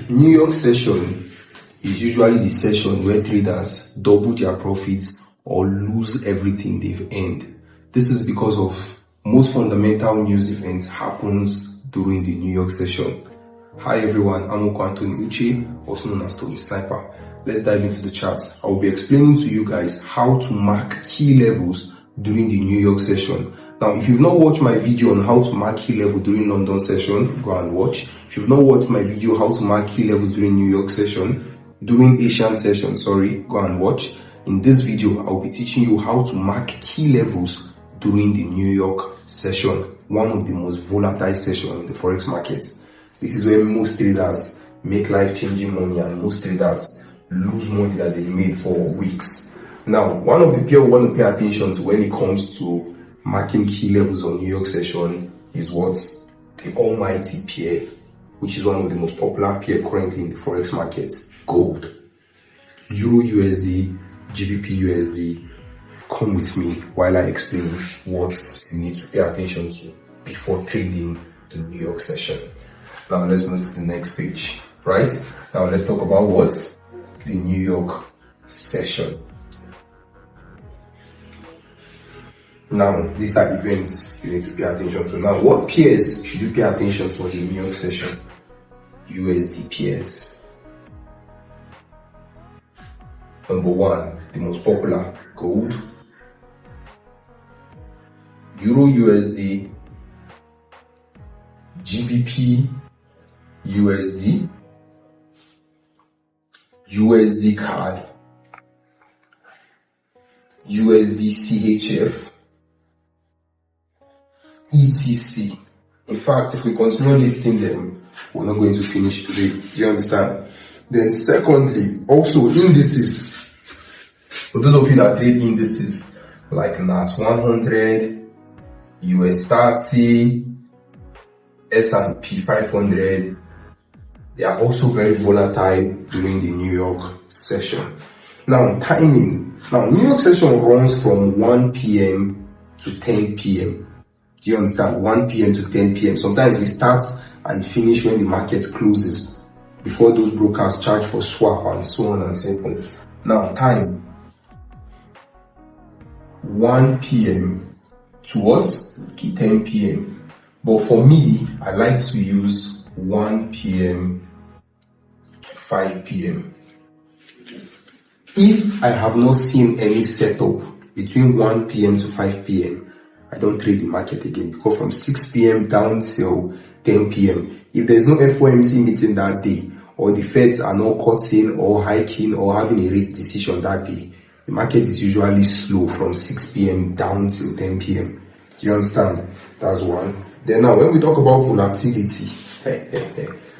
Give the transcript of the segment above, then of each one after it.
New York session is usually the session where traders double their profits or lose everything they've earned. This is because of most fundamental news events happens during the New York session. Hi everyone, I'm Anthony Uche, also known as Tony Sniper. Let's dive into the charts. I will be explaining to you guys how to mark key levels during the New York session. Now, if you've not watched my video on how to mark key level during London session, go and watch. If you've not watched my video how to mark key levels during New York session, during Asian session, go and watch. In this video, I will be teaching you how to mark key levels during the New York session, one of the most volatile sessions in the forex market. This is where most traders make life-changing money and most traders lose money that they made for weeks. Now, one of the pair we want to pay attention to when it comes to marking key levels on New York session is what? The almighty pair, which is one of the most popular pair currently in the forex market, gold. Euro USD, GBP USD. Come with me while I explain what you need to pay attention to before trading the New York session. Now let's move to the next page, right? Now let's talk about what? The New York session. Now, these are events you need to pay attention to. Now, what pairs should you pay attention to in the New York session? USD pairs. Number one, the most popular, gold. Euro USD, GBP USD, USD CAD, USD CHF, ETC. In fact, if we continue listing them, we're not going to finish today. Do you understand? Then secondly, also indices. For those of you that trade indices like NAS 100, US 30, S&P 500, they are also very volatile during the New York session. Now, timing. Now, New York session runs from 1 p.m. to 10 p.m. Do you understand? 1 p.m. to 10 p.m. Sometimes it starts and finishes when the market closes, before those brokers charge for swap and so on and so forth. Now, time. 1 p.m. to what? To 10 p.m. But for me, I like to use 1 p.m. to 5 p.m. If I have not seen any setup between 1 p.m. to 5 p.m., I don't trade the market again, because from 6 p.m. down till 10 p.m., if there's no FOMC meeting that day, or the Feds are not cutting or hiking or having a rate decision that day, the market is usually slow from 6 p.m. down till 10 p.m. Do you understand? That's one. Then now, when we talk about volatility,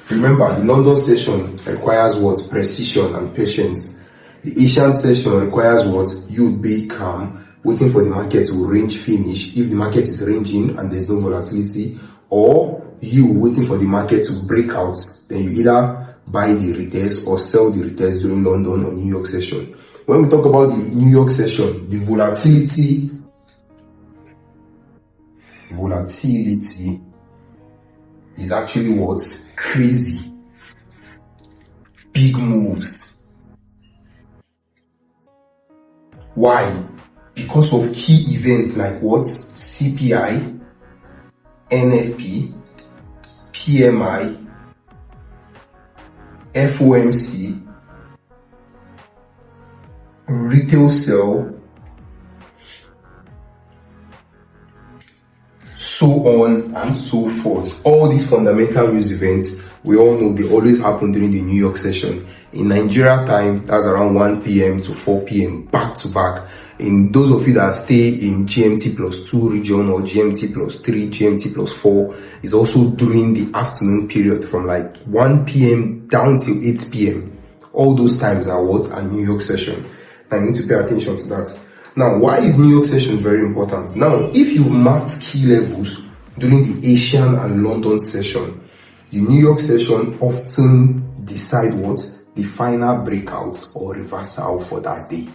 remember the London session requires what? Precision and patience. The Asian session requires what? You be calm, waiting for the market to range finish if the market is ranging and there's no volatility, or you waiting for the market to break out, then you either buy the returns or sell the returns during London or New York session. When we talk about the New York session, the volatility is actually what? Crazy. Big moves. Why? Because of key events like what? CPI, NFP, PMI, FOMC, retail sell, so on and so forth. All these fundamental news events, we all know they always happen during the New York session. In Nigeria time, that's around 1 p.m. to 4 p.m. back to back. In those of you that stay in GMT plus 2 region or GMT plus 3, GMT plus 4, is also during the afternoon period from like 1 p.m. down till 8 p.m. All those times are what? A New York session. Now you need to pay attention to that. Now, why is New York session very important? Now, if you've marked key levels during the Asian and London session, the New York session often decide what? The final breakout or reversal for that day.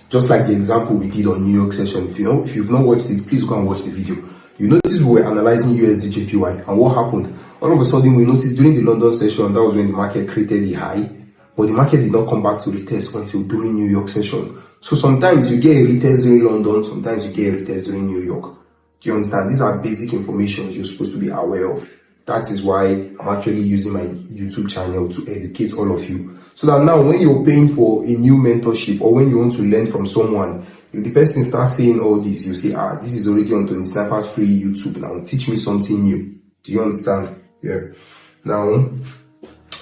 Just like the example we did on New York session. If you've not watched it, please go and watch the video. You notice we were analyzing USD JPY, and what happened? All of a sudden, we noticed during the London session, that was when the market created a high, but the market did not come back to retest until during New York session. So sometimes you get a retest during London, sometimes you get a retest during New York. Do you understand? These are basic information you're supposed to be aware of. That is why I'm actually using my YouTube channel to educate all of you. So that now when you're paying for a new mentorship or when you want to learn from someone, if the person starts saying all this, you say, this is already on Tony Sniper's free YouTube. Now teach me something new. Do you understand? Yeah. Now,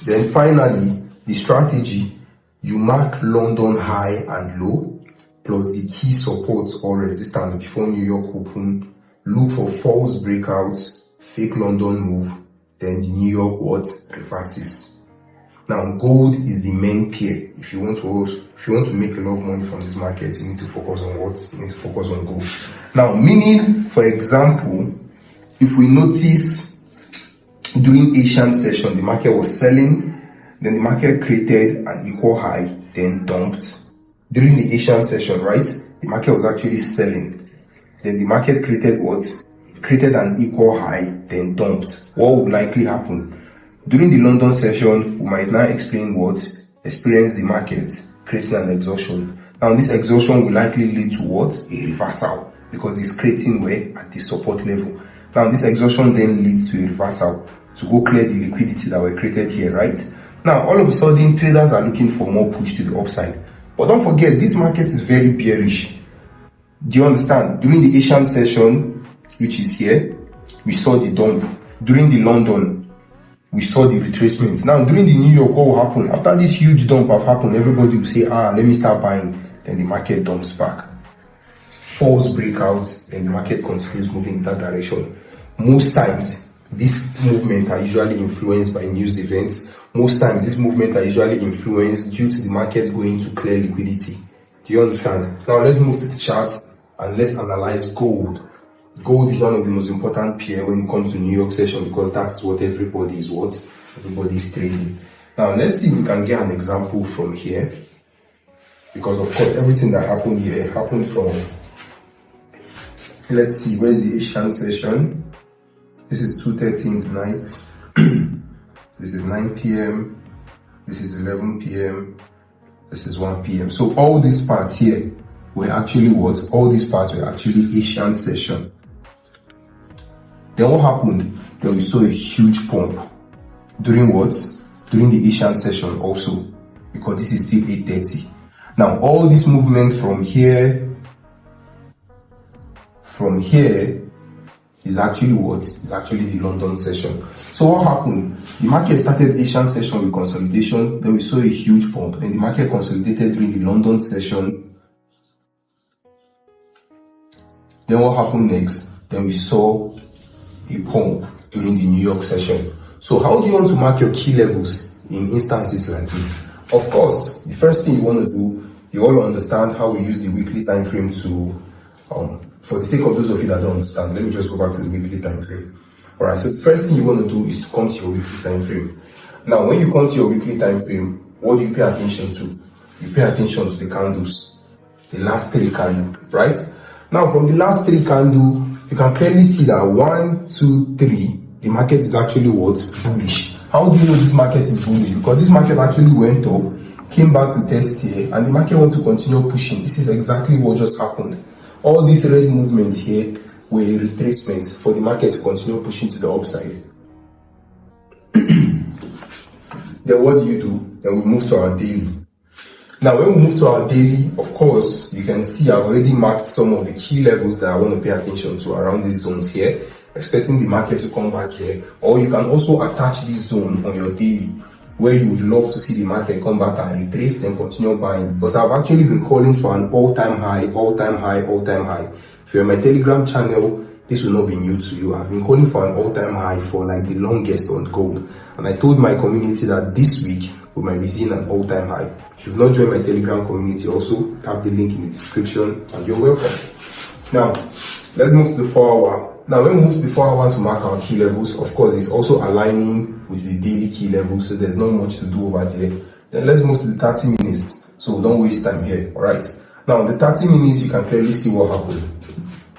then finally, the strategy, you mark London high and low, plus the key support or resistance before New York open. Look for false breakouts, fake London move, then the New York reverses. Now, gold is the main pair. If you want to make a lot of money from this market, you need to focus on what? You need to focus on gold. Now, meaning, for example, if we notice during Asian session, the market was selling, then the market created an equal high, then dumped. During the Asian session, right, the market was actually selling. Then the market created what? Created an equal high, then dumped. What would likely happen? During the London session, we might now explain what? Experience the market, creating an exhaustion. Now this exhaustion will likely lead to what? A reversal, because it's creating where? At the support level. Now this exhaustion then leads to a reversal to go clear the liquidity that were created here, right? Now all of a sudden, traders are looking for more push to the upside. But don't forget, this market is very bearish. Do you understand? During the Asian session, which is here, we saw the dump. During the London, we saw the retracements. Now, during the New York, what will happen? After this huge dump have happened, everybody will say, let me start buying. Then the market dumps back. False breakouts, and the market continues moving in that direction. Most times, this movement are usually influenced by news events. Most times, this movement are usually influenced due to the market going to clear liquidity. Do you understand? Now, let's move to the charts and let's analyze gold. Gold is one of the most important pair when it comes to New York session because that's what everybody is trading. Now let's see if we can get an example from here, because of course everything that happened here happened from, let's see, where's the Asian session? This is 2:30 in the night. This is 9 p.m. This is 11 p.m. This is 1 p.m. So all these parts here were actually what? All these parts were actually Asian session. Then what happened? Then we saw a huge pump. During what? During the Asian session also. Because this is still 8:30. Now all this movement from here is actually what? Is actually the London session. So what happened? The market started Asian session with consolidation. Then we saw a huge pump. Then the market consolidated during the London session. Then what happened next? Then we saw a pump during the New York session. So how do you want to mark your key levels in instances like this? Of course, the first thing you want to do, you want to understand how we use the weekly time frame to, for the sake of those of you that don't understand, let me just go back to the weekly time frame. Alright, so the first thing you want to do is to come to your weekly time frame. Now, when you come to your weekly time frame, what do you pay attention to? You pay attention to the candles, the last 3 candles, right? Now, from the last 3 candles, you can clearly see that 1, 2, 3, the market is actually what? Bullish. How do you know this market is bullish? Because this market actually went up, came back to test here, and the market wants to continue pushing. This is exactly what just happened. All these red movements here were retracements for the market to continue pushing to the upside. Then what do? Then we move to our daily. Now, when we move to our daily, of course, you can see I've already marked some of the key levels that I want to pay attention to around these zones here, expecting the market to come back here. Or you can also attach this zone on your daily, where you would love to see the market come back and retrace and continue buying. Because I've actually been calling for an all-time high, all-time high, all-time high. If you're on my Telegram channel, this will not be new to you. I've been calling for an all-time high for like the longest on gold. And I told my community that this week, we might be seeing an all-time high. If you've not joined my Telegram community, also tap the link in the description and you're welcome. Now, let's move to the 4-hour. Now, when we move to the 4-hour to mark our key levels, of course, it's also aligning with the daily key levels, so there's not much to do over there. Then let's move to the 30 minutes, so don't waste time here, alright? Now, in the 30 minutes, you can clearly see what happened.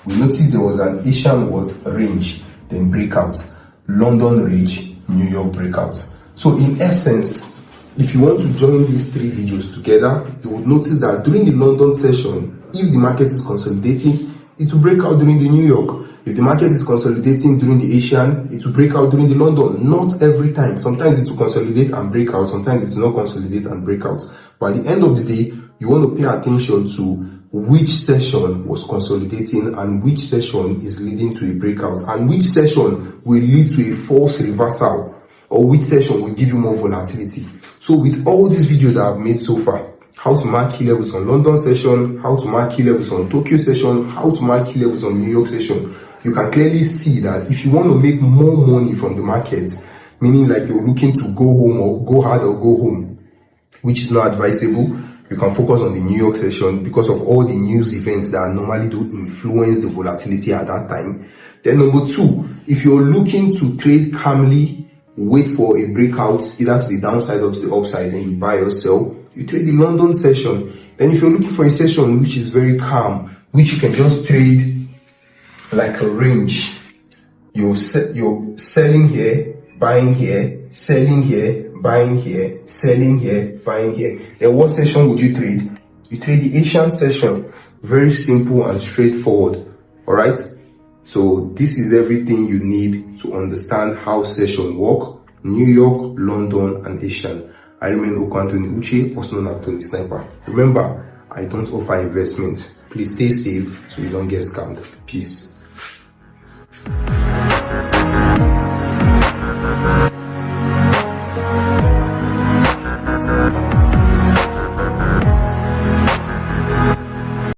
We noticed there was an Asian range, then breakout, London range, New York breakout. So in essence, if you want to join these 3 videos together, you would notice that during the London session, if the market is consolidating, it will break out during the New York. If the market is consolidating during the Asian, it will break out during the London. Not every time. Sometimes it will consolidate and break out. Sometimes it will not consolidate and break out. But at the end of the day, you want to pay attention to which session was consolidating and which session is leading to a breakout, and which session will lead to a false reversal, or which session will give you more volatility. So with all these videos that I've made so far, how to mark key levels on London session, how to mark key levels on Tokyo session, how to mark key levels on New York session, you can clearly see that if you want to make more money from the market, meaning like you're looking to go home or go hard or go home, which is not advisable, you can focus on the New York session because of all the news events that normally do influence the volatility at that time. Then number 2, if you're looking to trade calmly, wait for a breakout either to the downside or to the upside, then you buy or sell, you trade the London session. Then if you're looking for a session which is very calm, which you can just trade like a range, you're selling here, buying here, selling here, buying here, selling here, buying here. Then what session would you trade? You trade the Asian session. Very simple and straightforward. Alright? So this is everything you need to understand how session work. New York, London, and Asian. I remain Okwantoni Uche, also known as Tony Sniper. Remember, I don't offer investment. Please stay safe so you don't get scammed. Peace.